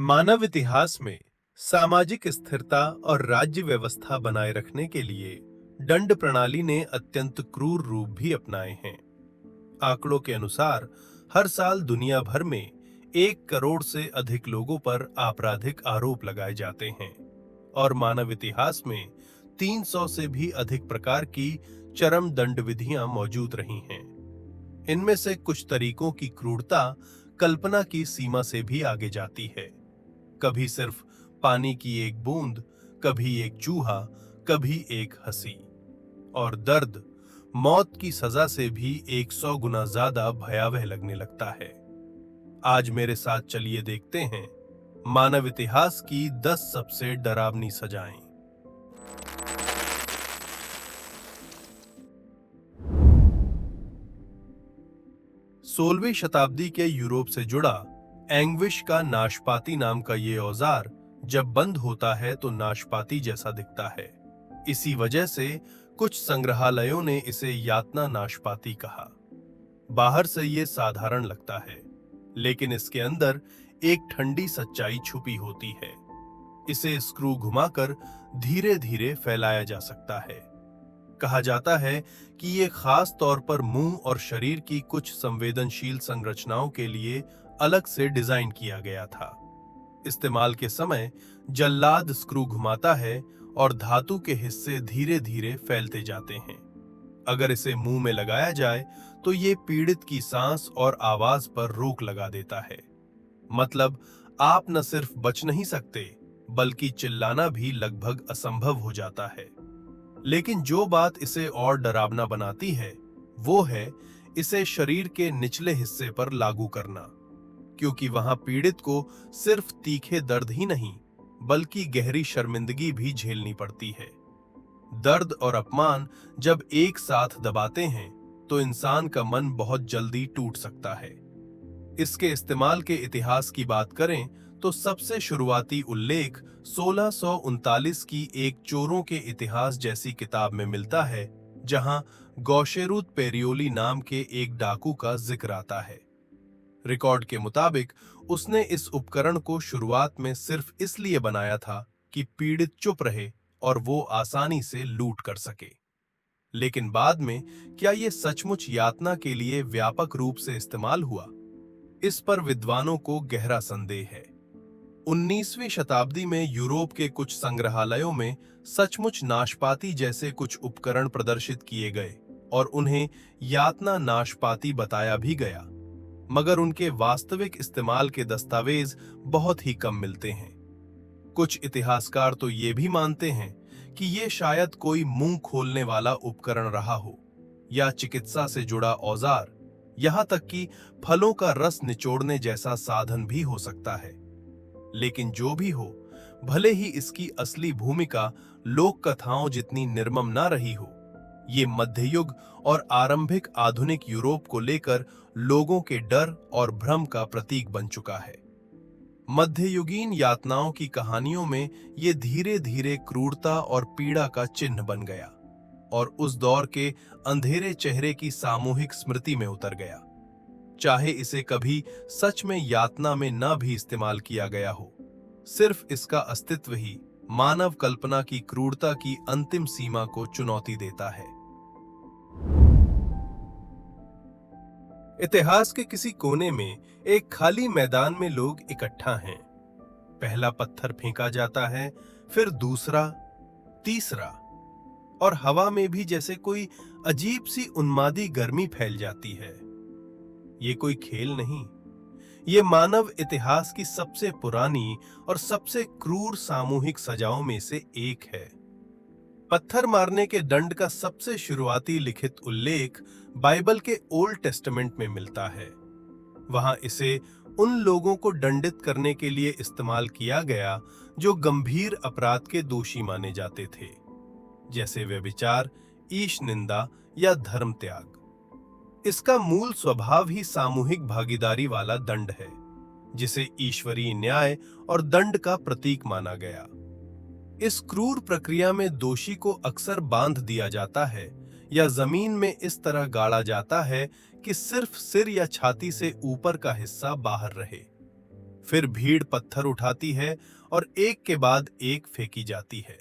मानव इतिहास में सामाजिक स्थिरता और राज्य व्यवस्था बनाए रखने के लिए दंड प्रणाली ने अत्यंत क्रूर रूप भी अपनाए हैं। आंकड़ों के अनुसार हर साल दुनिया भर में 1 करोड़ से अधिक लोगों पर आपराधिक आरोप लगाए जाते हैं और मानव इतिहास में 300 से भी अधिक प्रकार की चरम दंड विधियां मौजूद रही हैं। इनमें से कुछ तरीकों की क्रूरता कल्पना की सीमा से भी आगे जाती है। कभी सिर्फ पानी की एक बूंद, कभी एक चूहा, कभी एक हंसी, और दर्द मौत की सजा से भी 100 गुना ज्यादा भयावह लगने लगता है। आज मेरे साथ चलिए देखते हैं मानव इतिहास की 10 सबसे डरावनी सजाएं। 16वीं शताब्दी के यूरोप से जुड़ा एंग्विश का नाशपाती नाम का ये औजार जब बंद होता है तो नाशपाती जैसा दिखता है। इसी वजह से कुछ संग्रहालयों ने इसे यातना नाशपाती कहा। बाहर से ये साधारण लगता है, लेकिन इसके अंदर एक ठंडी सच्चाई छुपी होती है। इसे स्क्रू घुमाकर धीरे धीरे फैलाया जा सकता है। कहा जाता है कि ये खास तौर पर मुंह और शरीर की कुछ संवेदनशील संरचनाओं के लिए अलग से डिजाइन किया गया था। इस्तेमाल के समय जल्लाद स्क्रू घुमाता है और धातु के हिस्से धीरे धीरे फैलते जाते हैं। अगर इसे मुंह में लगाया जाए तो ये पीड़ित की सांस और आवाज पर रोक लगा देता है। मतलब आप न सिर्फ बच नहीं सकते, बल्कि चिल्लाना भी लगभग असंभव हो जाता है। लेकिन जो बात इसे और डरावना बनाती है वो है इसे शरीर के निचले हिस्से पर लागू करना, क्योंकि वहां पीड़ित को सिर्फ तीखे दर्द ही नहीं बल्कि गहरी शर्मिंदगी भी झेलनी पड़ती है। दर्द और अपमान जब एक साथ दबाते हैं तो इंसान का मन बहुत जल्दी टूट सकता है। इसके इस्तेमाल के इतिहास की बात करें तो सबसे शुरुआती उल्लेख 1639 की एक चोरों के इतिहास जैसी किताब में मिलता है, जहां गौशेरुत पेरियोली नाम के एक डाकू का जिक्र आता है। रिकॉर्ड के मुताबिक उसने इस उपकरण को शुरुआत में सिर्फ इसलिए बनाया था कि पीड़ित चुप रहे और वो आसानी से लूट कर सके। लेकिन बाद में क्या ये सचमुच यातना के लिए व्यापक रूप से इस्तेमाल हुआ? इस पर विद्वानों को गहरा संदेह है। 19वीं शताब्दी में यूरोप के कुछ संग्रहालयों में सचमुच नाशपाती जैसे कुछ उपकरण प्रदर्शित किए गए और उन्हें यातना नाशपाती बताया भी गया, मगर उनके वास्तविक इस्तेमाल के दस्तावेज बहुत ही कम मिलते हैं। कुछ इतिहासकार तो ये भी मानते हैं कि ये शायद कोई मुंह खोलने वाला उपकरण रहा हो या चिकित्सा से जुड़ा औजार, यहां तक कि फलों का रस निचोड़ने जैसा साधन भी हो सकता है। लेकिन जो भी हो, भले ही इसकी असली भूमिका लोक कथाओं जितनी निर्मम ना रही हो, ये मध्ययुग और आरंभिक आधुनिक यूरोप को लेकर लोगों के डर और भ्रम का प्रतीक बन चुका है। मध्ययुगीन यातनाओं की कहानियों में ये धीरे धीरे क्रूरता और पीड़ा का चिन्ह बन गया और उस दौर के अंधेरे चेहरे की सामूहिक स्मृति में उतर गया। चाहे इसे कभी सच में यातना में न भी इस्तेमाल किया गया हो, सिर्फ इसका अस्तित्व ही मानव कल्पना की क्रूरता की अंतिम सीमा को चुनौती देता है। इतिहास के किसी कोने में एक खाली मैदान में लोग इकट्ठा हैं। पहला पत्थर फेंका जाता है, फिर दूसरा, तीसरा, और हवा में भी जैसे कोई अजीब सी उन्मादी गर्मी फैल जाती है। ये कोई खेल नहीं, ये मानव इतिहास की सबसे पुरानी और सबसे क्रूर सामूहिक सजाओं में से एक है। पत्थर मारने के दंड का सबसे शुरुआती लिखित उल्लेख बाइबल के ओल्ड टेस्टामेंट में मिलता है। वहां इसे उन लोगों को दंडित करने के लिए इस्तेमाल किया गया जो गंभीर अपराध के दोषी माने जाते थे, जैसे व्यभिचार, ईश निंदा या धर्म त्याग। इसका मूल स्वभाव ही सामूहिक भागीदारी वाला दंड है, जिसे ईश्वरीय न्याय और दंड का प्रतीक माना गया। इस क्रूर प्रक्रिया में दोषी को अक्सर बांध दिया जाता है या जमीन में इस तरह गाड़ा जाता है कि सिर्फ सिर या छाती से ऊपर का हिस्सा बाहर रहे। फिर भीड़ पत्थर उठाती है और एक के बाद एक फेंकी जाती है।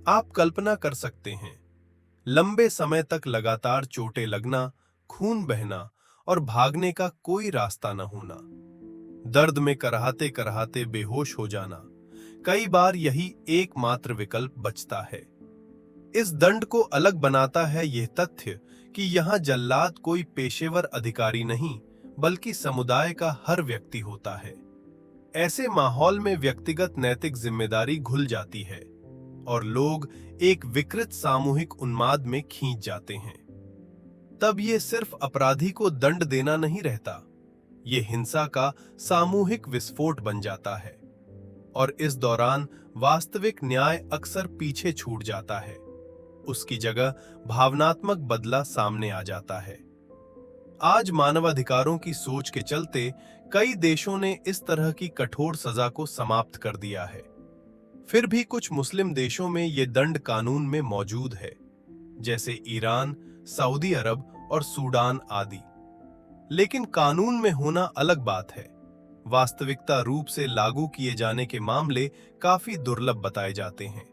आप कल्पना कर सकते हैं, लंबे समय तक लगातार चोटें लगना, खून बहना और भागने का कोई रास्ता न होना, दर्द में कराहते कराहते बेहोश हो जाना। कई बार यही एकमात्र विकल्प बचता है। इस दंड को अलग बनाता है यह तथ्य कि यहाँ जल्लाद कोई पेशेवर अधिकारी नहीं, बल्कि समुदाय का हर व्यक्ति होता है। ऐसे माहौल में व्यक्तिगत नैतिक जिम्मेदारी घुल जाती है और लोग एक विकृत सामूहिक उन्माद में खींच जाते हैं। तब ये सिर्फ अपराधी को दंड देना नहीं रहता, ये हिंसा का सामूहिक विस्फोट बन जाता है और इस दौरान वास्तविक न्याय अक्सर पीछे छूट जाता है। उसकी जगह भावनात्मक बदला सामने आ जाता है। आज मानवाधिकारों की सोच के चलते कई देशों ने इस तरह की कठोर सजा को समाप्त कर दिया है। फिर भी कुछ मुस्लिम देशों में ये दंड कानून में मौजूद है, जैसे ईरान, सऊदी अरब और सूडान आदि। लेकिन कानून में होना अलग बात है। वास्तविकता रूप से लागू किए जाने के मामले काफी दुर्लभ बताए जाते हैं।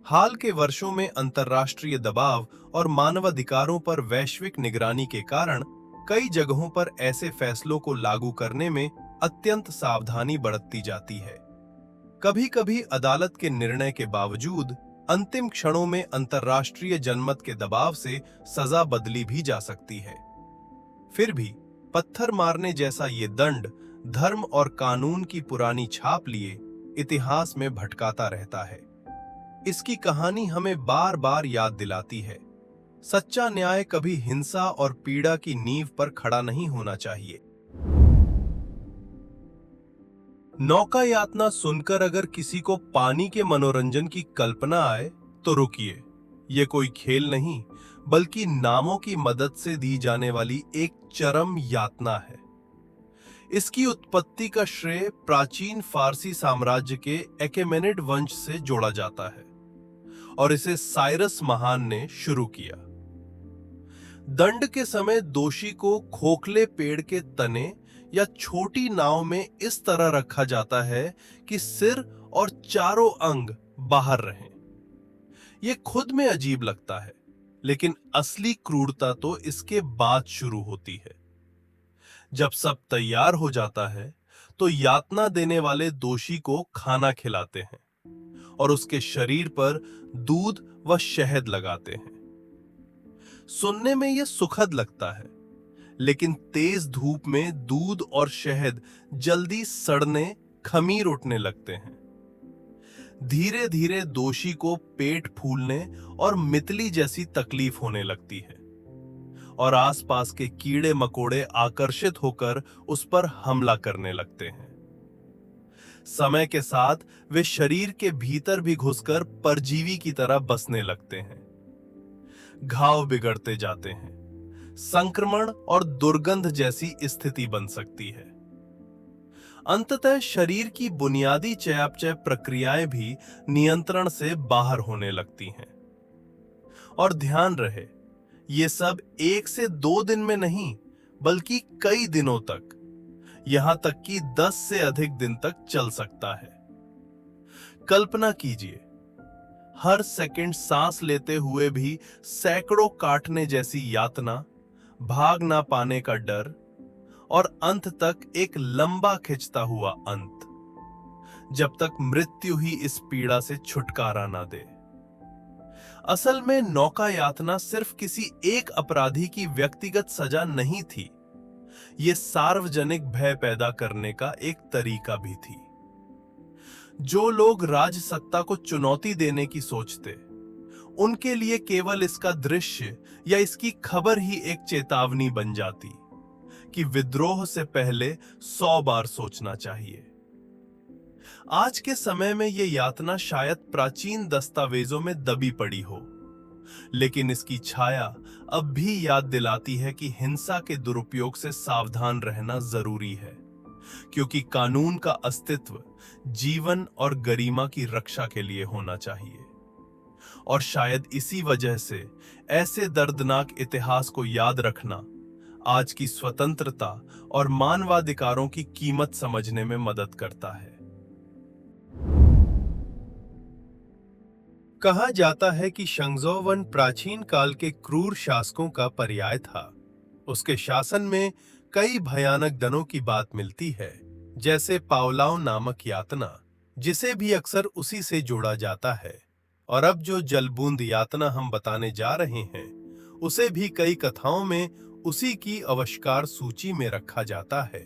हाल के वर्षों में अंतर्राष्ट्रीय दबाव और मानवाधिकारों पर वैश्विक निगरानी के कारण कई जगहों पर ऐसे फैसलों को लागू करने में अत्यंत सावधानी बरतती जाती है। कभी-कभी अदालत के निर्णय के बावजूद अंतिम क्षणों में अंतर्राष्ट्रीय जनमत के दबाव से सजा बदली भी जा सकती है। फिर भी पत्थर मारने जैसा ये दंड धर्म और कानून की पुरानी छाप लिए इतिहास में भटकाता रहता है। इसकी कहानी हमें बार बार याद दिलाती है, सच्चा न्याय कभी हिंसा और पीड़ा की नींव पर खड़ा नहीं होना चाहिए। नौका यातना सुनकर अगर किसी को पानी के मनोरंजन की कल्पना आए तो रुकिए। ये कोई खेल नहीं, बल्कि नामों की मदद से दी जाने वाली एक चरम यातना है। इसकी उत्पत्ति का श्रेय प्राचीन फारसी साम्राज्य के एकेमेनिड वंश से जोड़ा जाता है और इसे साइरस महान ने शुरू किया। दंड के समय दोषी को खोखले पेड़ के तने या छोटी नाव में इस तरह रखा जाता है कि सिर और चारों अंग बाहर रहें। यह खुद में अजीब लगता है, लेकिन असली क्रूरता तो इसके बाद शुरू होती है। जब सब तैयार हो जाता है तो यातना देने वाले दोषी को खाना खिलाते हैं और उसके शरीर पर दूध व शहद लगाते हैं। सुनने में यह सुखद लगता है, लेकिन तेज धूप में दूध और शहद जल्दी सड़ने, खमीर उठने लगते हैं। धीरे धीरे दोषी को पेट फूलने और मितली जैसी तकलीफ होने लगती है और आसपास के कीड़े मकोड़े आकर्षित होकर उस पर हमला करने लगते हैं। समय के साथ वे शरीर के भीतर भी घुसकर परजीवी की तरह बसने लगते हैं। घाव बिगड़ते जाते हैं, संक्रमण और दुर्गंध जैसी स्थिति बन सकती है। अंततः शरीर की बुनियादी चयापचय प्रक्रियाएं भी नियंत्रण से बाहर होने लगती हैं। और ध्यान रहे, ये सब 1 से 2 दिन में नहीं, बल्कि कई दिनों तक, यहां तक कि 10 से अधिक दिन तक चल सकता है। कल्पना कीजिए, हर सेकंड सांस लेते हुए भी सैकड़ों काटने जैसी यातना, भाग ना पाने का डर और अंत तक एक लंबा खिंचता हुआ अंत, जब तक मृत्यु ही इस पीड़ा से छुटकारा ना दे। असल में नौका यातना सिर्फ किसी एक अपराधी की व्यक्तिगत सजा नहीं थी, यह सार्वजनिक भय पैदा करने का एक तरीका भी थी। जो लोग राजसत्ता को चुनौती देने की सोचते, उनके लिए केवल इसका दृश्य या इसकी खबर ही एक चेतावनी बन जाती कि विद्रोह से पहले 100 बार सोचना चाहिए। आज के समय में यह यातना शायद प्राचीन दस्तावेजों में दबी पड़ी हो, लेकिन इसकी छाया अब भी याद दिलाती है कि हिंसा के दुरुपयोग से सावधान रहना जरूरी है, क्योंकि कानून का अस्तित्व जीवन और गरिमा की रक्षा के लिए होना चाहिए। और शायद इसी वजह से ऐसे दर्दनाक इतिहास को याद रखना आज की स्वतंत्रता और मानवाधिकारों की कीमत समझने में मदद करता है। कहा जाता है कि शंगजोवन प्राचीन काल के क्रूर शासकों का पर्याय था। उसके शासन में कई भयानक दनों की बात मिलती है, जैसे पावलाव नामक यातना, जिसे भी अक्सर उसी से जोड़ा जाता है। और अब जो जलबूंद यातना हम बताने जा रहे हैं, उसे भी कई कथाओं में उसी की अवश्कार सूची में रखा जाता है।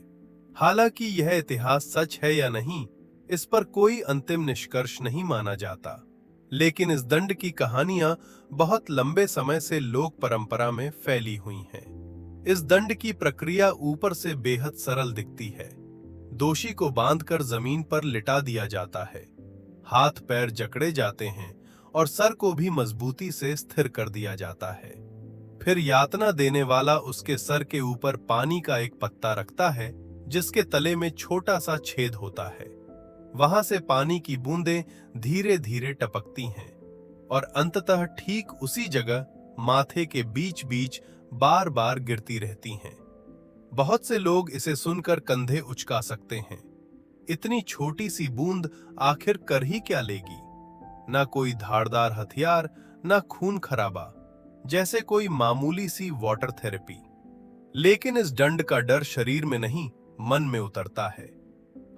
हालांकि यह इतिहास सच है या नहीं, इस पर कोई अंतिम निष्कर्ष नहीं माना जाता, लेकिन इस दंड की कहानियां बहुत लंबे समय से लोक परंपरा में फैली हुई हैं। इस दंड की प्रक्रिया ऊपर से बेहद सरल दिखती है। दोषी को बांधकर जमीन पर लिटा दिया जाता है, हाथ पैर जकड़े जाते हैं और सर को भी मजबूती से स्थिर कर दिया जाता है। फिर यातना देने वाला उसके सर के ऊपर पानी का एक पत्ता रखता है, जिसके तले में छोटा सा छेद होता है। वहां से पानी की बूंदें धीरे धीरे टपकती हैं और अंततः ठीक उसी जगह माथे के बीच बीच बार बार गिरती रहती हैं। बहुत से लोग इसे सुनकर कंधे उचका सकते हैं। इतनी छोटी सी बूंद आखिर कर ही क्या लेगी? ना कोई धारदार हथियार, ना खून खराबा, जैसे कोई मामूली सी वाटर थेरेपी। लेकिन इस दंड का डर शरीर में नहीं, मन में उतरता है।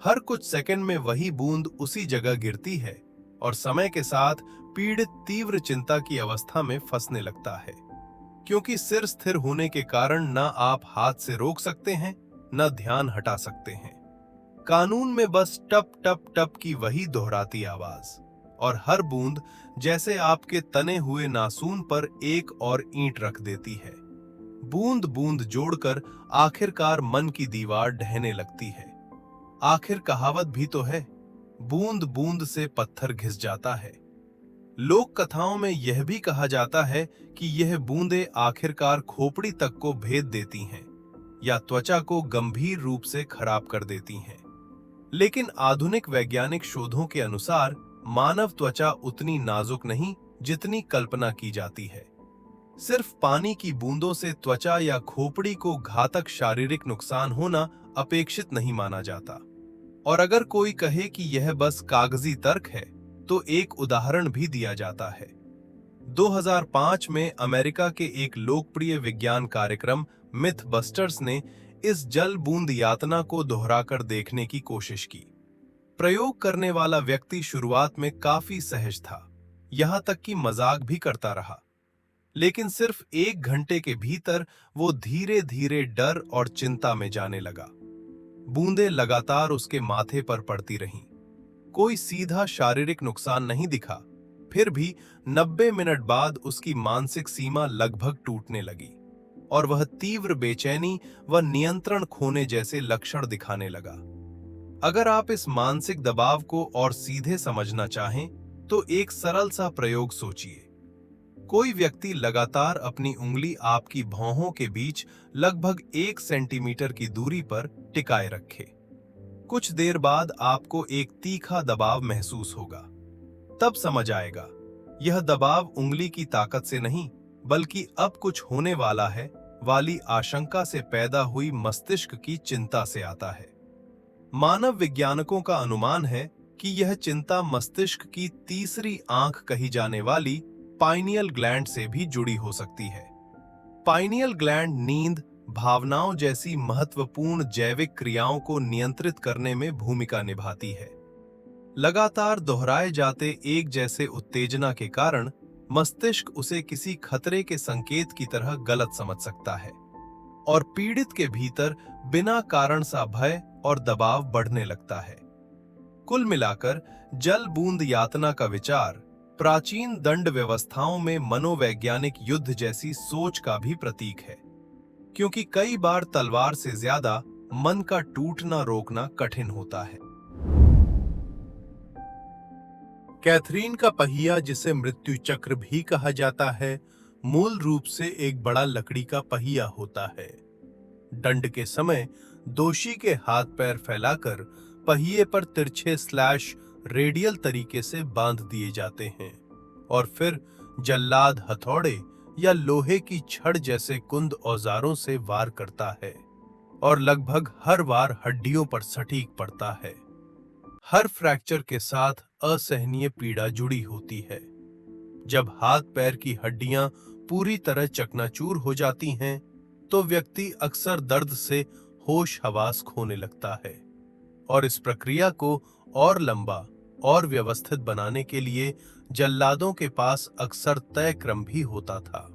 हर कुछ सेकंड में वही बूंद उसी जगह गिरती है और समय के साथ पीड़ित तीव्र चिंता की अवस्था में फंसने लगता है, क्योंकि सिर स्थिर होने के कारण ना आप हाथ से रोक सकते हैं, ना ध्यान हटा सकते हैं। कानून में बस टप टप टप की वही दोहराती आवाज, और हर बूंद जैसे आपके तने हुए नासून पर एक और ईंट रख देती है। बूंद बूंद जोड़कर आखिरकार मन की दीवार ढहने लगती है। आखिर कहावत भी तो है, बूंद बूंद से पत्थर घिस जाता है। लोक कथाओं में यह भी कहा जाता है कि यह बूंदें आखिरकार खोपड़ी तक को भेद देती हैं या त्वचा को गंभीर रूप से खराब कर देती हैं। लेकिन आधुनिक वैज्ञानिक शोधों के अनुसार मानव त्वचा उतनी नाजुक नहीं जितनी कल्पना की जाती है। सिर्फ पानी की बूंदों से त्वचा या खोपड़ी को घातक शारीरिक नुकसान होना अपेक्षित नहीं माना जाता। और अगर कोई कहे कि यह बस कागजी तर्क है, तो एक उदाहरण भी दिया जाता है। 2005 में अमेरिका के एक लोकप्रिय विज्ञान कार्यक्रम मिथबस्टर्स ने इस जल बूंद यातना को दोहराकर देखने की कोशिश की। प्रयोग करने वाला व्यक्ति शुरुआत में काफी सहज था, यहां तक कि मजाक भी करता रहा। लेकिन सिर्फ 1 घंटे के भीतर वो धीरे धीरे डर और चिंता में जाने लगा। बूंदें लगातार उसके माथे पर पड़ती रहीं। कोई सीधा शारीरिक नुकसान नहीं दिखा, फिर भी 90 मिनट बाद उसकी मानसिक सीमा लगभग टूटने लगी और वह तीव्र बेचैनी व नियंत्रण खोने जैसे लक्षण दिखाने लगा। अगर आप इस मानसिक दबाव को और सीधे समझना चाहें, तो एक सरल सा प्रयोग सोचिए। कोई व्यक्ति लगातार अपनी उंगली आपकी भौहों के बीच लगभग 1 सेंटीमीटर की दूरी पर टिकाए रखे। कुछ देर बाद आपको एक तीखा दबाव महसूस होगा। तब समझ आएगा, यह दबाव उंगली की ताकत से नहीं, बल्कि अब कुछ होने वाला है वाली आशंका से पैदा हुई मस्तिष्क की चिंता से आता है। मानव वैज्ञानिकों का अनुमान है कि यह चिंता मस्तिष्क की तीसरी आंख कही जाने वाली पाइनियल ग्लैंड से भी जुड़ी हो सकती है। पाइनियल ग्लैंड नींद, भावनाओं जैसी महत्वपूर्ण जैविक क्रियाओं को नियंत्रित करने में भूमिका निभाती है। लगातार दोहराए जाते एक जैसे उत्तेजना के कारण मस्तिष्क उसे किसी खतरे के संकेत की तरह गलत समझ सकता है और पीड़ित के भीतर बिना कारण सा भय और दबाव बढ़ने लगता है। कुल मिलाकर जल बूंद यातना का विचार प्राचीन दंड व्यवस्थाओं में मनोवैज्ञानिक युद्ध जैसी सोच का भी प्रतीक है, क्योंकि कई बार तलवार से ज्यादा मन का टूटना रोकना कठिन होता है। कैथरीन का पहिया, जिसे मृत्यु चक्र भी कहा जाता है, मूल रूप से एक बड़ा लकड़ी का पहिया होता है। दंड के समय दोषी के हाथ पैर फैलाकर पहिए पर तिरछे स्लैश रेडियल तरीके से बांध दिए जाते हैं और फिर जल्लाद हथौड़े या लोहे की छड़ जैसे कुंद औजारों से वार करता है और लगभग हर वार हड्डियों पर सटीक पड़ता है। हर फ्रैक्चर के साथ असहनीय पीड़ा जुड़ी होती है। जब हाथ पैर की हड्डियां पूरी तरह चकनाचूर हो जाती हैं, तो व्यक्ति अक्सर दर्द से होश हवास खोने लगता है और इस प्रक्रिया को और लंबा और व्यवस्थित बनाने के लिए जल्लादों के पास अक्सर तय क्रम भी होता था।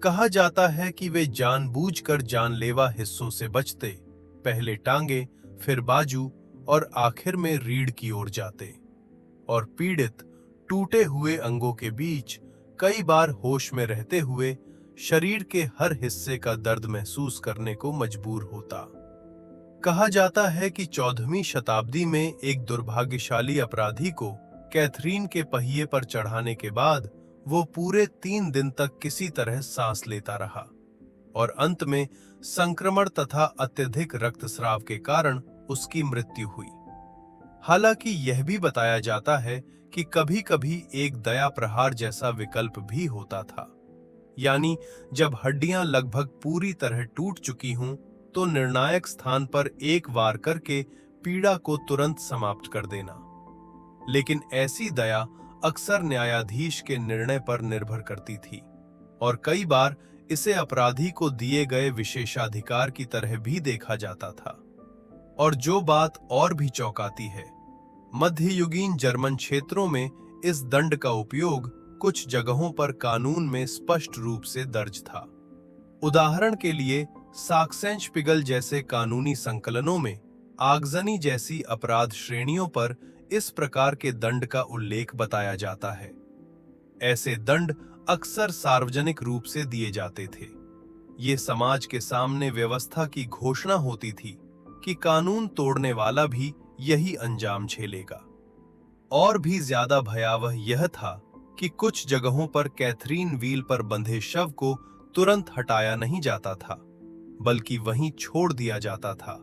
कहा जाता है कि वे जानबूझकर जानलेवा हिस्सों से बचते, पहले टांगे, फिर बाजू और आखिर में रीढ़ की ओर जाते और पीड़ित टूटे हुए अंगों के बीच कई बार होश में रहते हुए शरीर के हर हिस्से का दर्द महसूस करने को मजबूर होता। कहा जाता है कि 14वीं शताब्दी में एक दुर्भाग्यशाली अपराधी को कैथरीन के पहिए पर चढ़ाने के बाद वो पूरे 3 दिन तक किसी तरह सांस लेता रहा और अंत में संक्रमण तथा अत्यधिक रक्तस्राव के कारण उसकी मृत्यु हुई। हालांकि यह भी बताया जाता है कि कभी-कभी एक दया प्रहार जैसा विकल्प भी होता था, यानी जब हड्डियां लगभग पूरी तरह टूट चुकी हों तो निर्णायक स्थान पर एक वार करके पीड़ा को तुरंत समाप्त कर देना। लेकिन ऐसी दया अक्सर न्यायाधीश के निर्णय पर निर्भर करती थी और कई बार इसे अपराधी को दिए गए विशेषाधिकार की तरह भी देखा जाता था। और जो बात और भी चौंकाती है, मध्ययुगीन जर्मन क्षेत्रों में इस दंड का उपयोग कुछ जगहों पर कानून में स्पष्ट रूप से दर्ज था। उदाहरण के लिए साक्सेनशपिगल जैसे कानूनी संकलनों में आगजनी जैसी अपराध श्रेणियों पर इस प्रकार के दंड का उल्लेख बताया जाता है। ऐसे दंड अक्सर सार्वजनिक रूप से दिए जाते थे। ये समाज के सामने व्यवस्था की घोषणा होती थी कि कानून तोड़ने वाला भी यही अंजाम झेलेगा। और भी ज्यादा भयावह यह था कि कुछ जगहों पर कैथरीन व्हील पर बंधे शव को तुरंत हटाया नहीं जाता था, बल्कि वहीं छोड़ दिया जाता था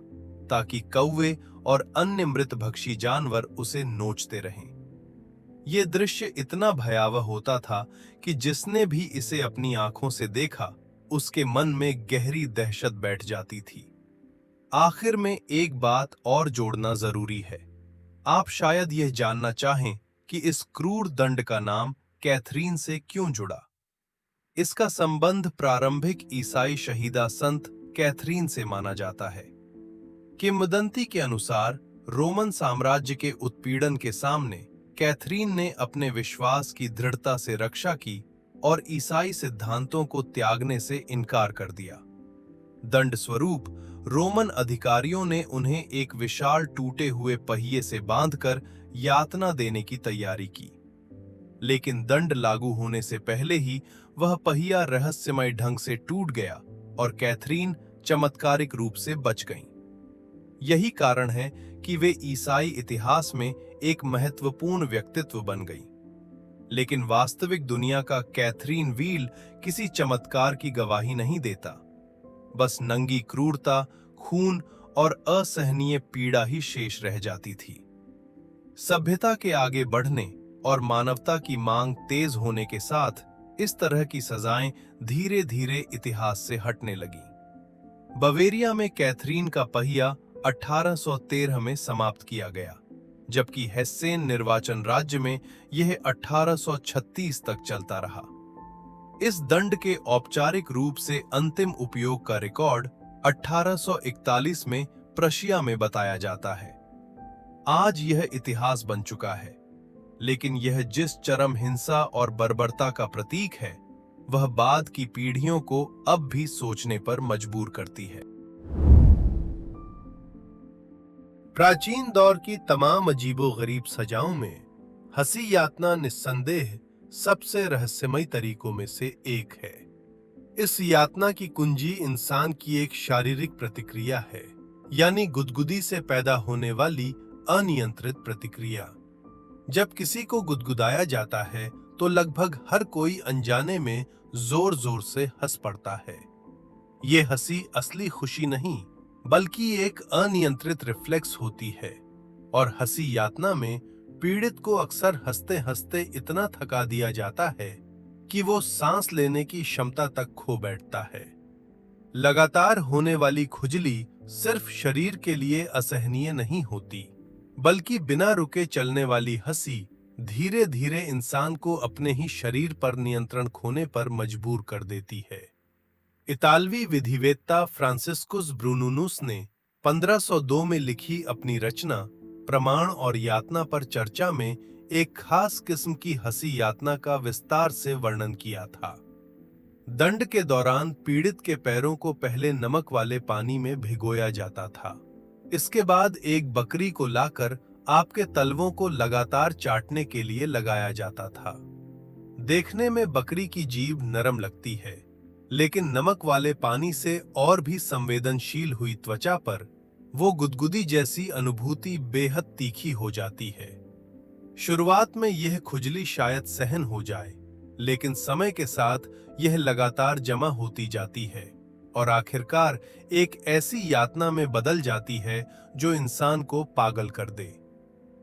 ताकि कौवे और अन्य मृतभक्षी जानवर उसे नोचते रहें। ये दृश्य इतना भयावह होता था कि जिसने भी इसे अपनी आंखों से देखा, उसके मन में गहरी दहशत बैठ जाती थी। आखिर में एक बात और जोड़ना जरूरी है। आप शायद यह जानना चाहें कि इस क्रूर दंड का नाम कैथरीन से क्यों जुड़ा। इसका संबंध प्रारंभिक ईसाई शहीदा संत कैथरीन से माना जाता है। किंवदंती के अनुसार रोमन साम्राज्य के उत्पीड़न के सामने कैथरीन ने अपने विश्वास की दृढ़ता से रक्षा की और ईसाई सिद्धांतों को त्यागने से इनकार कर दिया। दंड स्वरूप रोमन अधिकारियों ने उन्हें एक विशाल टूटे हुए पहिए से बांधकर यातना देने की तैयारी की, लेकिन दंड लागू होने से पहले ही वह पहिया रहस्यमय ढंग से टूट गया और कैथरीन चमत्कारिक रूप से बच गईं। यही कारण है कि वे ईसाई इतिहास में एक महत्वपूर्ण व्यक्तित्व बन गईं। लेकिन वास्तविक दुनिया का कैथरीन व्हील किसी चमत्कार की गवाही नहीं देता। बस नंगी क्रूरता, खून और असहनीय पीड़ा ही शेष रह जाती थी। सभ्यता के आगे बढ़ने और मानवता की मांग तेज होने के साथ इस तरह की सजाएं धीरे धीरे इतिहास से हटने लगी। बवेरिया में कैथरीन का पहिया 1813 में समाप्त किया गया, जबकि हेस्सेन निर्वाचन राज्य में यह 1836 तक चलता रहा। इस दंड के औपचारिक रूप से अंतिम उपयोग का रिकॉर्ड 1841 में प्रशिया में बताया जाता है। आज यह इतिहास बन चुका है, लेकिन यह जिस चरम हिंसा और बर्बरता का प्रतीक है, वह बाद की पीढ़ियों को अब भी सोचने पर मजबूर करती है। प्राचीन दौर की तमाम अजीबो-गरीब सजाओं में हंसी यातना निस्संदेह सबसे रहस्यमय तरीकों में से एक है। इस यातना की कुंजी इंसान की एक शारीरिक प्रतिक्रिया है, यानी गुदगुदी से पैदा होने वाली अनियंत्रित प्रतिक्रिया। जब किसी को गुदगुदाया जाता है तो लगभग हर कोई अनजाने में जोर जोर से हंस पड़ता है। ये हंसी असली खुशी नहीं, बल्कि एक अनियंत्रित रिफ्लेक्स होती है और हंसी यातना में पीड़ित को अक्सर हंसते हंसते इतना थका दिया जाता है कि वो सांस लेने की क्षमता तक खो बैठता है। लगातार होने वाली खुजली सिर्फ शरीर के लिए असहनीय नहीं होती, बल्कि बिना रुके चलने वाली हंसी धीरे धीरे इंसान को अपने ही शरीर पर नियंत्रण खोने पर मजबूर कर देती है। इतालवी विधिवेत्ता फ्रांसिस्कुस ब्रूनुनुस ने 1502 में लिखी अपनी रचना प्रमाण और यातना पर चर्चा में एक खास किस्म की हंसी यातना का विस्तार से वर्णन किया था। दंड के दौरान पीड़ित के पैरों को पहले नमक वाले पानी में भिगोया जाता था। इसके बाद एक बकरी को लाकर आपके तलवों को लगातार चाटने के लिए लगाया जाता था। देखने में बकरी की जीभ नरम लगती है, लेकिन नमक वाले पानी से और भी संवेदनशील हुई त्वचा पर वो गुदगुदी जैसी अनुभूति बेहद तीखी हो जाती है। शुरुआत में यह खुजली शायद सहन हो जाए, लेकिन समय के साथ यह लगातार जमा होती जाती है और आखिरकार एक ऐसी यातना में बदल जाती है जो इंसान को पागल कर दे।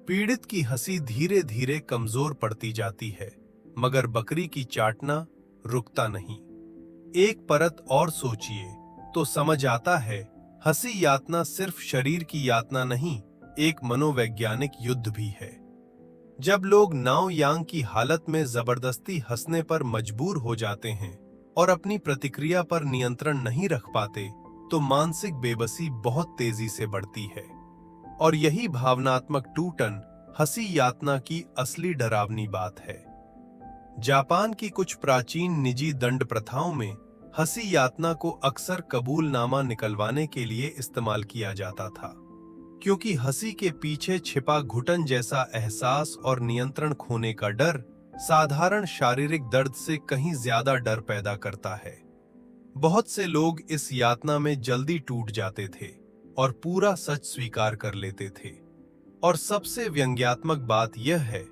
पीड़ित की हंसी धीरे धीरे कमजोर पड़ती जाती है, मगर बकरी की चाटना रुकता नहीं। एक परत और सोचिए तो समझ आता है, हंसी यातना सिर्फ शरीर की यातना नहीं, एक मनोवैज्ञानिक युद्ध भी है। जब लोग नाओ यांग की हालत में जबरदस्ती हंसने पर मजबूर हो जाते हैं और अपनी प्रतिक्रिया पर नियंत्रण नहीं रख पाते, तो मानसिक बेबसी बहुत तेजी से बढ़ती है। और यही भावनात्मक टूटन हंसी यातना की असली डरावनी बात है। जापान की कुछ प्राचीन निजी दंड प्रथाओं में हंसी यातना को अक्सर कबूलनामा निकलवाने के लिए इस्तेमाल किया जाता था, क्योंकि हंसी के पीछे छिपा घुटन जैसा एहसास और नियंत्रण खोने का डर साधारण शारीरिक दर्द से कहीं ज्यादा डर पैदा करता है। बहुत से लोग इस यातना में जल्दी टूट जाते थे और पूरा सच स्वीकार कर लेते थे। और सबसे व्यंग्यात्मक बात यह है,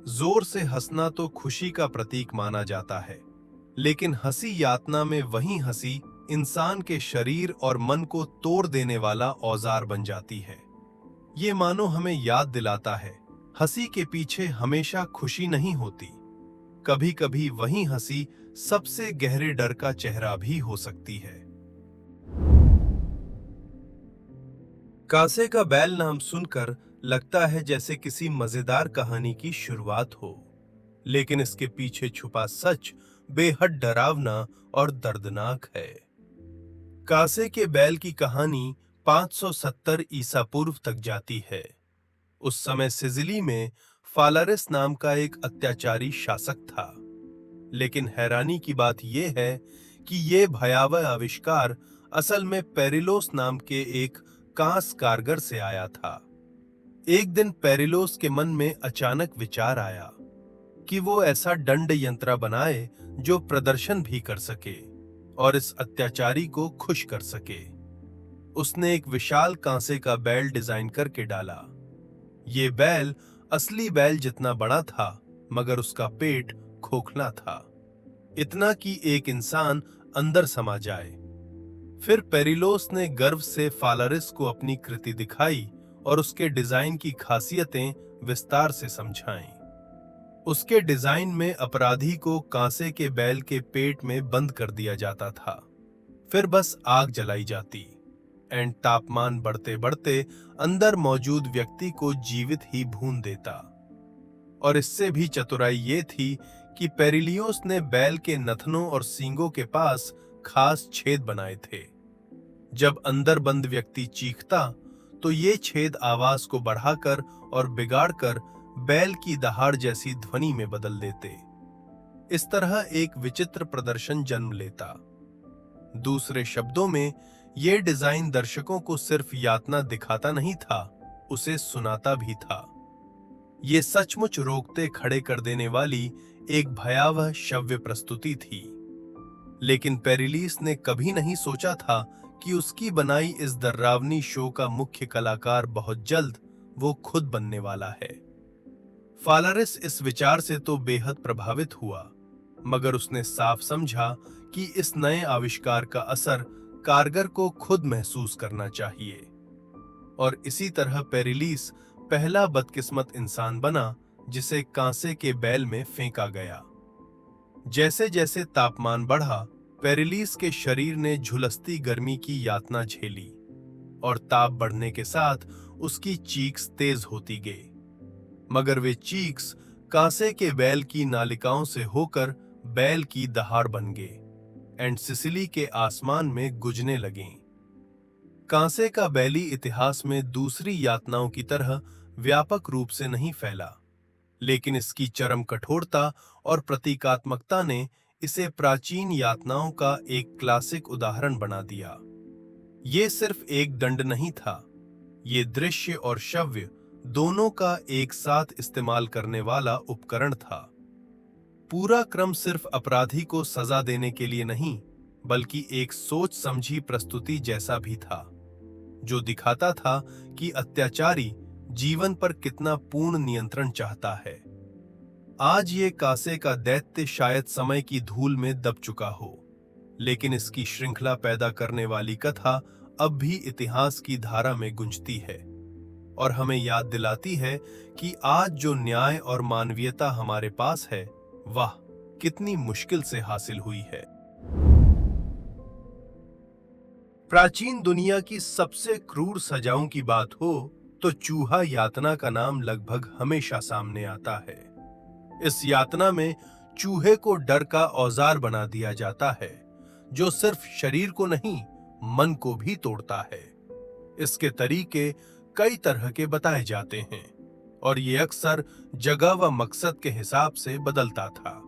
जोर से हंसना तो खुशी का प्रतीक माना जाता है, लेकिन हंसी यातना में वही हंसी इंसान के शरीर और मन को तोड़ देने वाला औजार बन जाती है। ये मानो हमें याद दिलाता है, हंसी के पीछे हमेशा खुशी नहीं होती। कभी कभी वही हंसी सबसे गहरे डर का चेहरा भी हो सकती है। कासे का बैल नाम सुनकर लगता है जैसे किसी मजेदार कहानी की शुरुआत हो, लेकिन इसके पीछे छुपा सच बेहद डरावना और दर्दनाक है। कासे के बैल की कहानी 570 ईसा पूर्व तक जाती है। उस समय सिसिली में फालारिस नाम का एक अत्याचारी शासक था। लेकिन हैरानी की बात यह है कि यह भयावह आविष्कार असल में पेरिलोस नाम के एक कांस कारगर से आया था। एक दिन पेरिलोस के मन में अचानक विचार आया कि वो ऐसा दंड यंत्र बनाए जो प्रदर्शन भी कर सके और इस अत्याचारी को खुश कर सके। उसने एक विशाल कांसे का बैल डिजाइन करके डाला। ये बैल असली बैल जितना बड़ा था, मगर उसका पेट खोखला था, इतना कि एक इंसान अंदर समा जाए। फिर पेरिलोस ने गर्व से फालारिस को अपनी कृति दिखाई और उसके डिजाइन की खासियतें विस्तार से समझाईं। उसके डिजाइन में अपराधी को कांसे के बैल के पेट में बंद कर दिया जाता था, फिर बस आग जलाई जाती एंड तापमान बढ़ते बढ़ते अंदर मौजूद व्यक्ति को जीवित ही भून देता। और इससे भी चतुराई ये थी कि पेरिलियोस ने बैल के नथनों और सींगों के पास खास छेद बनाए थे। जब अंदर बंद व्यक्ति चीखता तो ये छेद आवाज को बढ़ाकर और बिगाड़कर बैल की दहाड़ जैसी ध्वनि में बदल देते। इस तरह एक विचित्र प्रदर्शन जन्म लेता। दूसरे शब्दों में, यह डिजाइन दर्शकों को सिर्फ यातना दिखाता नहीं था, उसे सुनाता भी था। ये सचमुच रोकते खड़े कर देने वाली एक भयावह श्रव्य प्रस्तुति थी। लेकिन पेरिलिस ने कभी नहीं सोचा था कि उसकी बनाई इस डरावनी शो का मुख्य कलाकार बहुत जल्द वो खुद बनने वाला है। फालारिस इस विचार से तो बेहद प्रभावित हुआ, मगर उसने साफ समझा कि इस नए आविष्कार का असर कारगर को खुद महसूस करना चाहिए। और इसी तरह पेरिलिस पहला बदकिस्मत इंसान बना जिसे कांसे के बैल में फेंका गया। जैसे जैसे तापमान बढ़ा, पेरिलीस के शरीर ने झुलसती गर्मी की यातना झेली और ताप बढ़ने के साथ उसकी चीक्स तेज होती गई। मगर वे चीक्स कांसे के बैल की नालिकाओं से होकर बैल की दहाड़ बन गए एंड सिसिली के आसमान में गुजने लगीं। कांसे का बैली इतिहास में दूसरी यातनाओं की तरह व्यापक रूप से नहीं फैला, लेकिन इसकी चरम कठोरता और प्रतीकात्मकता ने इसे प्राचीन यातनाओं का एक क्लासिक उदाहरण बना दिया। ये सिर्फ एक दंड नहीं था, ये दृश्य और श्रव्य दोनों का एक साथ इस्तेमाल करने वाला उपकरण था। पूरा क्रम सिर्फ अपराधी को सजा देने के लिए नहीं, बल्कि एक सोच समझी प्रस्तुति जैसा भी था, जो दिखाता था कि अत्याचारी जीवन पर कितना पूर्ण नियंत्रण चाहता है। आज ये कांसे का दैत्य शायद समय की धूल में दब चुका हो, लेकिन इसकी श्रृंखला पैदा करने वाली कथा अब भी इतिहास की धारा में गूंजती है और हमें याद दिलाती है कि आज जो न्याय और मानवीयता हमारे पास है, वह कितनी मुश्किल से हासिल हुई है। प्राचीन दुनिया की सबसे क्रूर सजाओं की बात हो तो चूहा यातना का नाम लगभग हमेशा सामने आता है। इस यातना में चूहे को डर का औजार बना दिया जाता है, जो सिर्फ शरीर को नहीं, मन को भी तोड़ता है। इसके तरीके कई तरह के बताए जाते हैं और ये अक्सर जगह व मकसद के हिसाब से बदलता था।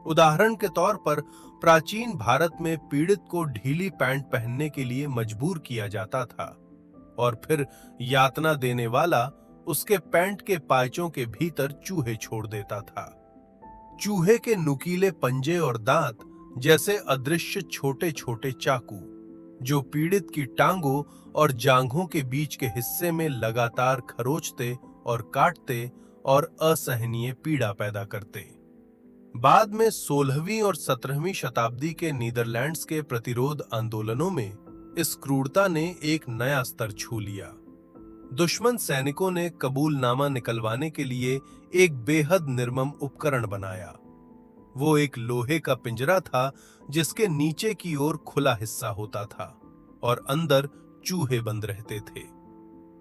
उदाहरण के तौर पर प्राचीन भारत में पीड़ित को ढीली पैंट पहनने के लिए मजबूर किया जाता था और फिर यातना देने वाला उसके पैंट के पायचों के भीतर चूहे छोड़ देता था। चूहे के नुकीले पंजे और दांत जैसे अदृश्य छोटे छोटे चाकू, जो पीड़ित की टांगों और जांघों के बीच के हिस्से में लगातार खरोंचते और काटते और असहनीय पीड़ा पैदा करते। बाद में 16वीं और 17वीं शताब्दी के नीदरलैंड्स के प्रतिरोध आंदोलनों में इस क्रूरता ने एक नया स्तर छू लिया। दुश्मन सैनिकों ने कबूलनामा निकलवाने के लिए एक बेहद निर्मम उपकरण बनाया। वो एक लोहे का पिंजरा था जिसके नीचे की ओर खुला हिस्सा होता था और अंदर चूहे बंद रहते थे।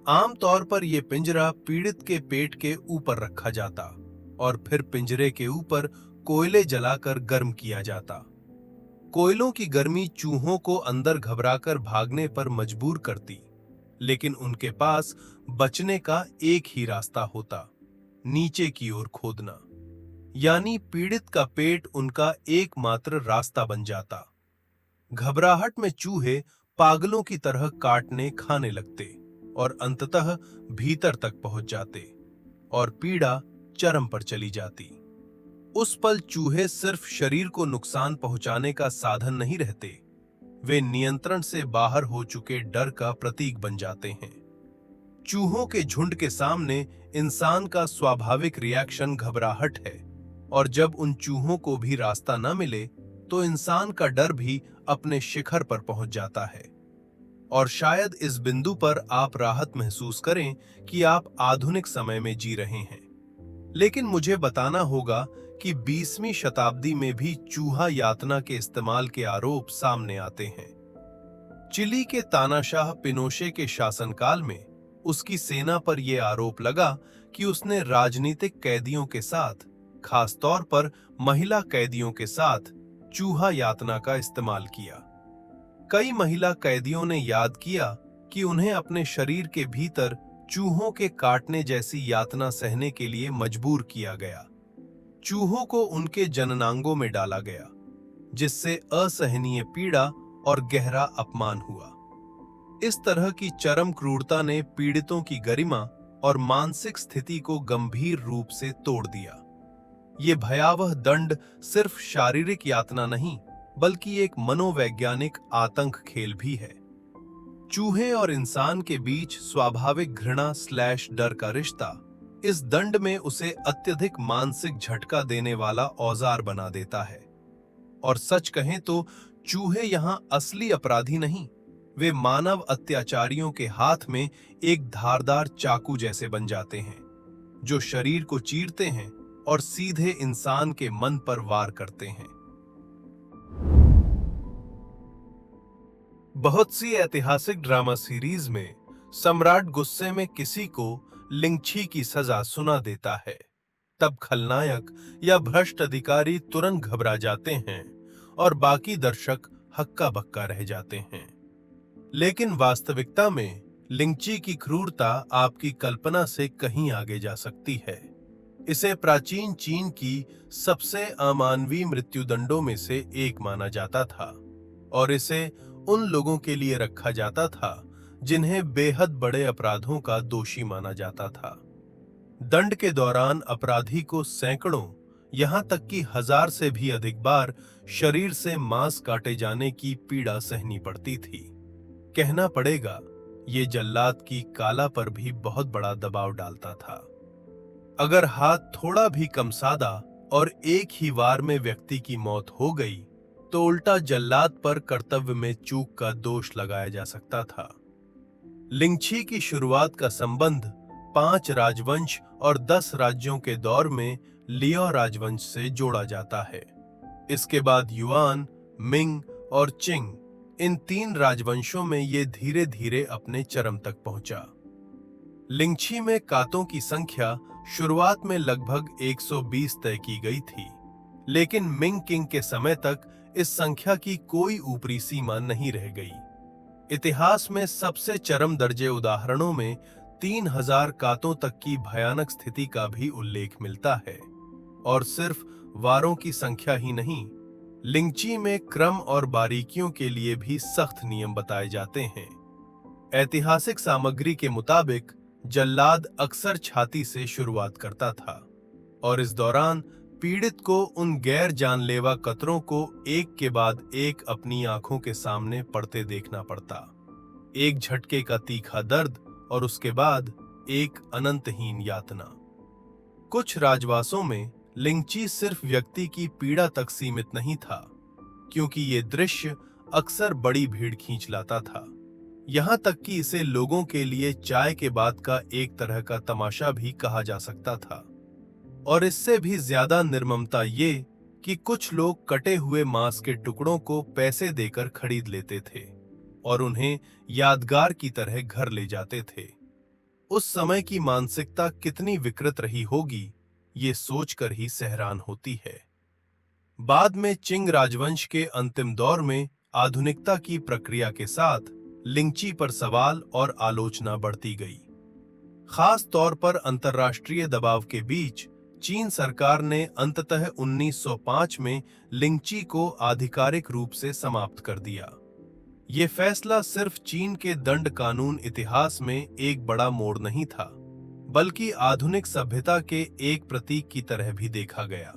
आमतौर पर यह पिंजरा पीड़ित के पेट के ऊपर रखा जाता और फिर पिंजरे के ऊपर कोयले जलाकर गर्म किया जाता। कोयलों की गर्मी चूहों को अंदर घबराकर भागने पर मजबूर करती, लेकिन उनके पास बचने का एक ही रास्ता होता, नीचे की ओर खोदना। यानी पीड़ित का पेट उनका एकमात्र रास्ता बन जाता। घबराहट में चूहे पागलों की तरह काटने खाने लगते और अंततः भीतर तक पहुंच जाते और पीड़ा चरम पर चली जाती। उस पल चूहे सिर्फ शरीर को नुकसान पहुंचाने का साधन नहीं रहते, वे नियंत्रण से बाहर हो चुके डर का प्रतीक बन जाते हैं। चूहों के झुंड के सामने इंसान का स्वाभाविक रिएक्शन घबराहट है और जब उन चूहों को भी रास्ता न मिले तो इंसान का डर भी अपने शिखर पर पहुंच जाता है। और शायद इस बिंदु पर आप राहत महसूस करें कि आप आधुनिक समय में जी रहे हैं। लेकिन मुझे बताना होगा कि 20वीं शताब्दी में भी चूहा यातना के इस्तेमाल के आरोप सामने आते हैं। चिली के तानाशाह पिनोशे के शासनकाल में उसकी सेना पर यह आरोप लगा कि उसने राजनीतिक कैदियों के साथ, खास तौर पर महिला कैदियों के साथ चूहा यातना का इस्तेमाल किया। कई महिला कैदियों ने याद किया कि उन्हें अपने शरीर के भीतर चूहों के काटने जैसी यातना सहने के लिए मजबूर किया गया। चूहों को उनके जननांगों में डाला गया, जिससे असहनीय पीड़ा और गहरा अपमान हुआ। इस तरह की चरम क्रूरता ने पीड़ितों की गरिमा और मानसिक स्थिति को गंभीर रूप से तोड़ दिया। ये भयावह दंड सिर्फ शारीरिक यातना नहीं, बल्कि एक मनोवैज्ञानिक आतंक खेल भी है। चूहे और इंसान के बीच स्वाभाविक घृणा/डर का रिश्ता इस दंड में उसे अत्यधिक मानसिक झटका देने वाला औजार बना देता है। और सच कहें तो चूहे यहां असली अपराधी नहीं, वे मानव अत्याचारियों के हाथ में एक धारदार चाकू जैसे बन जाते हैं, जो शरीर को चीरते हैं और सीधे इंसान के मन पर वार करते हैं। बहुत सी ऐतिहासिक ड्रामा सीरीज में सम्राट गुस्से में किसी को लिंची की सजा सुना देता है। तब खलनायक या भ्रष्ट अधिकारी तुरंत घबरा जाते हैं और बाकी दर्शक हक्का बक्का रह जाते हैं। लेकिन वास्तविकता में लिंची की क्रूरता आपकी कल्पना से कहीं आगे जा सकती है। इसे प्राचीन चीन की सबसे अमानवीय मृत्युदंडों में से एक माना जाता था और इसे उन लोगों के लिए रखा जाता था जिन्हें बेहद बड़े अपराधों का दोषी माना जाता था। दंड के दौरान अपराधी को सैकड़ों, यहां तक कि 1000 से भी अधिक बार शरीर से मांस काटे जाने की पीड़ा सहनी पड़ती थी। कहना पड़ेगा, ये जल्लाद की काला पर भी बहुत बड़ा दबाव डालता था। अगर हाथ थोड़ा भी कम सादा और एक ही वार में व्यक्ति की मौत हो गई तो उल्टा जल्लाद पर कर्तव्य में चूक का दोष लगाया जा सकता था। लिंची की शुरुआत का संबंध 5 राजवंश और 10 राज्यों के दौर में लियो राजवंश से जोड़ा जाता है। इसके बाद युआन, मिंग और चिंग, इन 3 राजवंशों में ये धीरे धीरे अपने चरम तक पहुंचा। लिंची में कातों की संख्या शुरुआत में लगभग 120 तय की गई थी, लेकिन मिंग किंग के समय तक इस संख्या की कोई ऊपरी सीमा नहीं रह गई। इतिहास में सबसे चरम दर्जे उदाहरणों में 3000 कातों तक की भयानक स्थिति का भी उल्लेख मिलता है। और सिर्फ वारों की संख्या ही नहीं, लिंची में क्रम और बारीकियों के लिए भी सख्त नियम बताए जाते हैं। ऐतिहासिक सामग्री के मुताबिक जल्लाद अक्सर छाती से शुरुआत करता था और इस दौरान पीड़ित को उन गैर जानलेवा कतरों को एक के बाद एक अपनी आंखों के सामने पड़ते देखना पड़ता। एक झटके का तीखा दर्द और उसके बाद एक अनंतहीन यातना। कुछ राजवासों में लिंची सिर्फ व्यक्ति की पीड़ा तक सीमित नहीं था, क्योंकि ये दृश्य अक्सर बड़ी भीड़ खींच लाता था। यहां तक कि इसे लोगों के लिए चाय के बाद का एक तरह का तमाशा भी कहा जा सकता था। और इससे भी ज्यादा निर्ममता ये कि कुछ लोग कटे हुए मांस के टुकड़ों को पैसे देकर खरीद लेते थे और उन्हें यादगार की तरह घर ले जाते थे। उस समय की मानसिकता कितनी विकृत रही होगी, ये सोचकर ही हैरान होती है। बाद में चिंग राजवंश के अंतिम दौर में आधुनिकता की प्रक्रिया के साथ लिंची पर सवाल और आलोचना बढ़ती गई। खास तौर पर अंतर्राष्ट्रीय दबाव के बीच चीन सरकार ने अंततः 1905 में लिंची को आधिकारिक रूप से समाप्त कर दिया। ये फैसला सिर्फ चीन के दंड कानून इतिहास में एक बड़ा मोड़ नहीं था, बल्कि आधुनिक सभ्यता के एक प्रतीक की तरह भी देखा गया,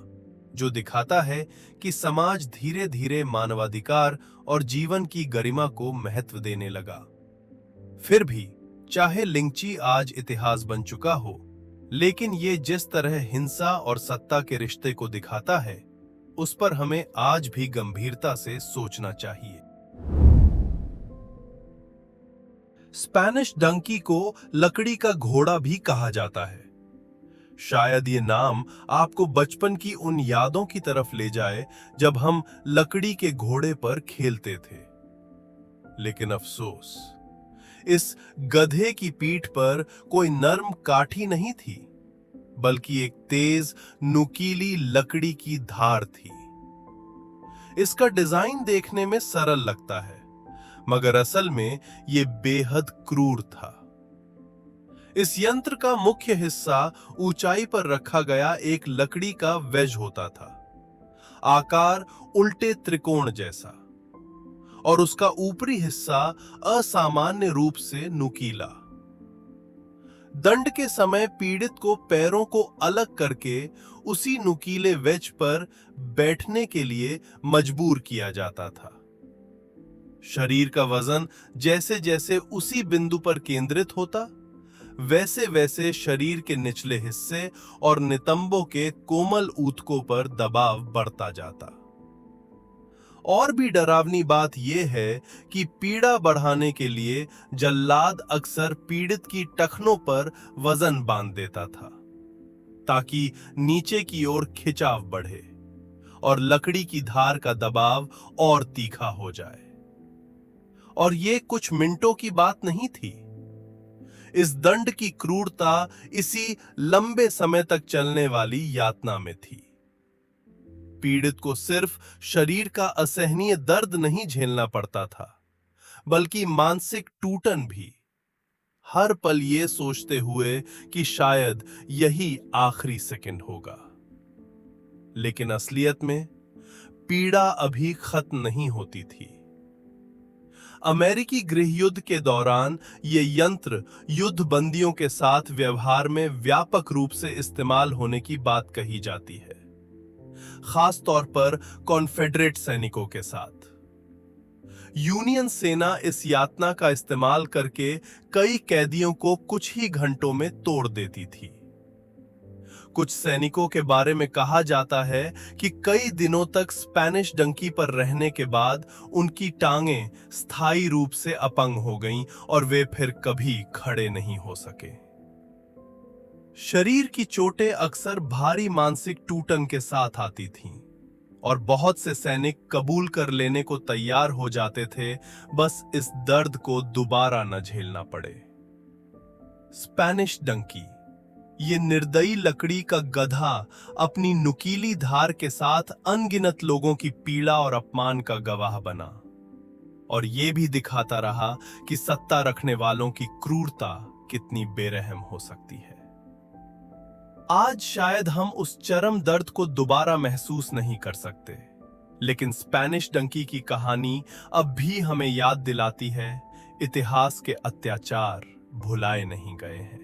जो दिखाता है कि समाज धीरे धीरे मानवाधिकार और जीवन की गरिमा को महत्व देने लगा। फिर भी चाहे लिंची आज इतिहास बन चुका हो, लेकिन ये जिस तरह हिंसा और सत्ता के रिश्ते को दिखाता है, उस पर हमें आज भी गंभीरता से सोचना चाहिए। स्पैनिश डंकी को लकड़ी का घोड़ा भी कहा जाता है। शायद ये नाम आपको बचपन की उन यादों की तरफ ले जाए जब हम लकड़ी के घोड़े पर खेलते थे। लेकिन अफसोस, इस गधे की पीठ पर कोई नर्म काठी नहीं थी, बल्कि एक तेज नुकीली लकड़ी की धार थी। इसका डिजाइन देखने में सरल लगता है, मगर असल में यह बेहद क्रूर था। इस यंत्र का मुख्य हिस्सा ऊंचाई पर रखा गया एक लकड़ी का वेज होता था, आकार उल्टे त्रिकोण जैसा, और उसका ऊपरी हिस्सा असामान्य रूप से नुकीला। दंड के समय पीड़ित को पैरों को अलग करके उसी नुकीले वेज पर बैठने के लिए मजबूर किया जाता था। शरीर का वजन जैसे जैसे उसी बिंदु पर केंद्रित होता, वैसे वैसे शरीर के निचले हिस्से और नितंबों के कोमल ऊतकों पर दबाव बढ़ता जाता। और भी डरावनी बात यह है कि पीड़ा बढ़ाने के लिए जल्लाद अक्सर पीड़ित की टखनों पर वजन बांध देता था। ताकि नीचे की ओर खिंचाव बढ़े और लकड़ी की धार का दबाव और तीखा हो जाए। और ये कुछ मिनटों की बात नहीं थी। इस दंड की क्रूरता इसी लंबे समय तक चलने वाली यातना में थी। पीड़ित को सिर्फ शरीर का असहनीय दर्द नहीं झेलना पड़ता था, बल्कि मानसिक टूटन भी, हर पल ये सोचते हुए कि शायद यही आखिरी सेकंड होगा। लेकिन असलियत में पीड़ा अभी खत्म नहीं होती थी। अमेरिकी गृहयुद्ध के दौरान ये यंत्र युद्ध बंदियों के साथ व्यवहार में व्यापक रूप से इस्तेमाल होने की बात कही जाती है, खास तौर पर कॉन्फेडरेट सैनिकों के साथ। यूनियन सेना इस यातना का इस्तेमाल करके कई कैदियों को कुछ ही घंटों में तोड़ देती थी। कुछ सैनिकों के बारे में कहा जाता है कि कई दिनों तक स्पैनिश डंकी पर रहने के बाद उनकी टांगें स्थायी रूप से अपंग हो गईं और वे फिर कभी खड़े नहीं हो सके। शरीर की चोटें अक्सर भारी मानसिक टूटन के साथ आती थीं और बहुत से सैनिक कबूल कर लेने को तैयार हो जाते थे, बस इस दर्द को दोबारा न झेलना पड़े। स्पैनिश डंकी, ये निर्दयी लकड़ी का गधा, अपनी नुकीली धार के साथ अनगिनत लोगों की पीड़ा और अपमान का गवाह बना और ये भी दिखाता रहा कि सत्ता रखने वालों की क्रूरता कितनी बेरहम हो सकती है। आज शायद हम उस चरम दर्द को दोबारा महसूस नहीं कर सकते, लेकिन स्पैनिश डंकी की कहानी अब भी हमें याद दिलाती है, इतिहास के अत्याचार भुलाए नहीं गए हैं।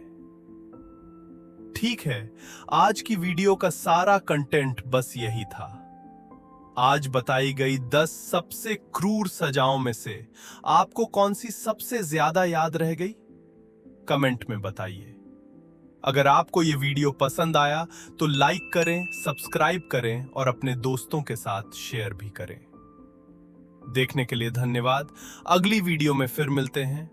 ठीक है, आज की वीडियो का सारा कंटेंट बस यही था। आज बताई गई 10 सबसे क्रूर सजाओं में से आपको कौन सी सबसे ज्यादा याद रह गई? कमेंट में बताइए। अगर आपको ये वीडियो पसंद आया तो लाइक करें, सब्सक्राइब करें और अपने दोस्तों के साथ शेयर भी करें। देखने के लिए धन्यवाद। अगली वीडियो में फिर मिलते हैं।